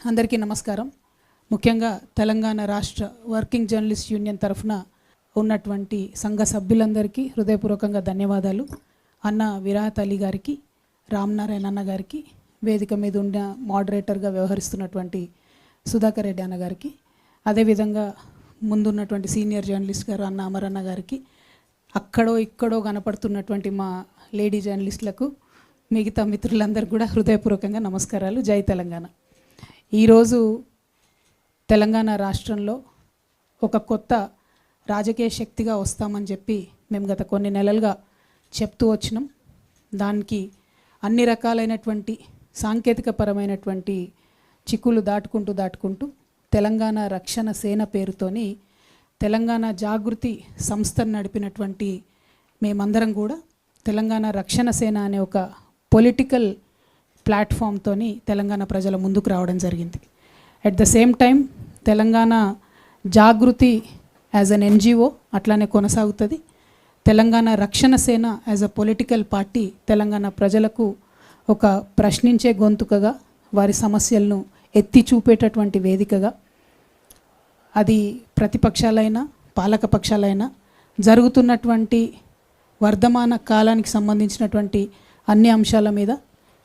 అందరికీ నమస్కారం. ముఖ్యంగా తెలంగాణ రాష్ట్ర వర్కింగ్ జర్నలిస్ట్ యూనియన్ తరఫున ఉన్నటువంటి సంఘ సభ్యులందరికీ హృదయపూర్వకంగా ధన్యవాదాలు. అన్న విరాహత్ అలీ గారికి, రామనారాయణ అన్న గారికి, వేదిక మీద ఉన్న మోడరేటర్గా వ్యవహరిస్తున్నటువంటి సుధాకర్ రెడ్డి అన్న గారికి, అదేవిధంగా ముందున్నటువంటి సీనియర్ జర్నలిస్ట్ గారు అన్న అమరన్న గారికి, అక్కడో ఇక్కడో కనపడుతున్నటువంటి మా లేడీ జర్నలిస్టులకు, మిగతా మిత్రులందరూ కూడా హృదయపూర్వకంగా నమస్కారాలు. జై తెలంగాణ. ఈరోజు తెలంగాణ రాష్ట్రంలో ఒక కొత్త రాజకీయ శక్తిగా వస్తామని చెప్పి మేము గత కొన్ని నెలలుగా చెప్తూ వచ్చినాం. దానికి అన్ని రకాలైనటువంటి సాంకేతికపరమైనటువంటి చిక్కులు దాటుకుంటూ తెలంగాణ రక్షణ సేన పేరుతోని తెలంగాణ జాగృతి సంస్థను నడిపినటువంటి మేమందరం కూడా తెలంగాణ రక్షణ సేన అనే ఒక పొలిటికల్ ప్లాట్ఫామ్తోని తెలంగాణ ప్రజల ముందుకు రావడం జరిగింది. At the same time Telangana Jagruthi as an NGO అట్లానే కొనసాగుతుంది. Telangana Rakshana Sena as a political party Telangana ప్రజలకు ఒక ప్రశ్నించే గొంతుకగా, వారి సమస్యలను ఎత్తి చూపేటటువంటి వేదికగా, అది ప్రతిపక్షాలైనా పాలక పక్షాలైనా జరుగుతున్నటువంటి వర్ధమాన కాలానికి సంబంధించినటువంటి అన్ని అంశాల మీద,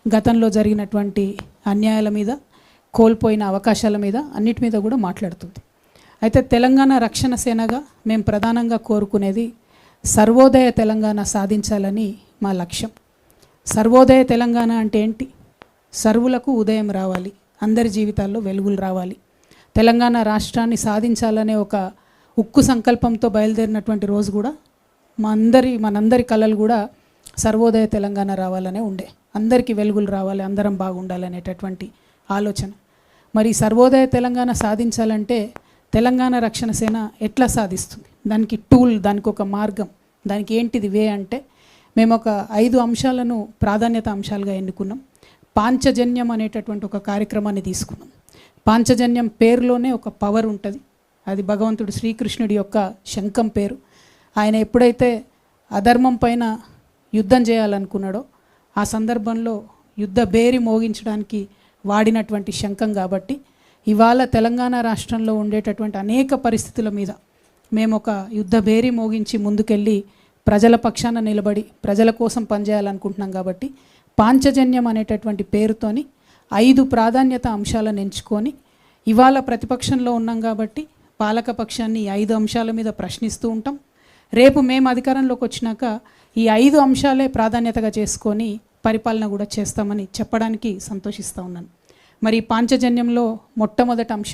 గతంలో జరిగినటువంటి అన్యాయాల మీద, కోల్పోయిన అవకాశాల మీద, అన్నిటి మీద కూడా మాట్లాడుతుంది. అయితే తెలంగాణ రక్షణ సేనగా మేము ప్రధానంగా కోరుకునేది సర్వోదయ తెలంగాణ సాధించాలని మా లక్ష్యం. సర్వోదయ తెలంగాణ అంటే ఏంటి? సర్వులకు ఉదయం రావాలి, అందరి జీవితాల్లో వెలుగులు రావాలి, తెలంగాణ రాష్ట్రాన్ని సాధించాలనే ఒక ఉక్కు సంకల్పంతో బయలుదేరినటువంటి రోజు కూడా మనందరి కళలు కూడా సర్వోదయ తెలంగాణ రావాలనే ఉండే, అందరికీ వెలుగులు రావాలి, అందరం బాగుండాలనేటటువంటి ఆలోచన. మరి సర్వోదయ తెలంగాణ సాధించాలంటే తెలంగాణ రక్షణ సేన ఎట్లా సాధిస్తుంది? దానికి టూల్, దానికి ఒక మార్గం, దానికి ఏంటిది వే అంటే మేము ఒక 5 అంశాలను ప్రాధాన్యత అంశాలుగా ఎన్నుకున్నాం. పాంచజన్యం అనేటటువంటి ఒక కార్యక్రమాన్ని తీసుకున్నాం. పాంచజన్యం పేరులోనే ఒక పవర్ ఉంటుంది. అది భగవంతుడు శ్రీకృష్ణుడి యొక్క శంఖం పేరు. ఆయన ఎప్పుడైతే అధర్మం పైన యుద్ధం చేయాలనుకున్నాడో ఆ సందర్భంలో యుద్ధ బేరి మోగించడానికి వాడినటువంటి శంఖం. కాబట్టి ఇవాళ తెలంగాణ రాష్ట్రంలో ఉండేటటువంటి అనేక పరిస్థితుల మీద మేము ఒక యుద్ధ బేరి మోగించి ముందుకెళ్ళి ప్రజల పక్షాన నిలబడి ప్రజల కోసం పనిచేయాలనుకుంటున్నాం. కాబట్టి పాంచజన్యం అనేటటువంటి పేరుతోని 5 ప్రాధాన్యత అంశాలను ఎంచుకొని ఇవాళ ప్రతిపక్షంలో ఉన్నాం కాబట్టి పాలక పక్షాన్ని 5 అంశాల మీద ప్రశ్నిస్తూ ఉంటాం. రేపు మేము అధికారంలోకి వచ్చినాక ఈ 5 అంశాలే ప్రాధాన్యతగా చేసుకొని పరిపాలన కూడా చేస్తామని చెప్పడానికి సంతోషిస్తూ ఉన్నాను. మరి పాంచజన్యంలో మొట్టమొదటి అంశం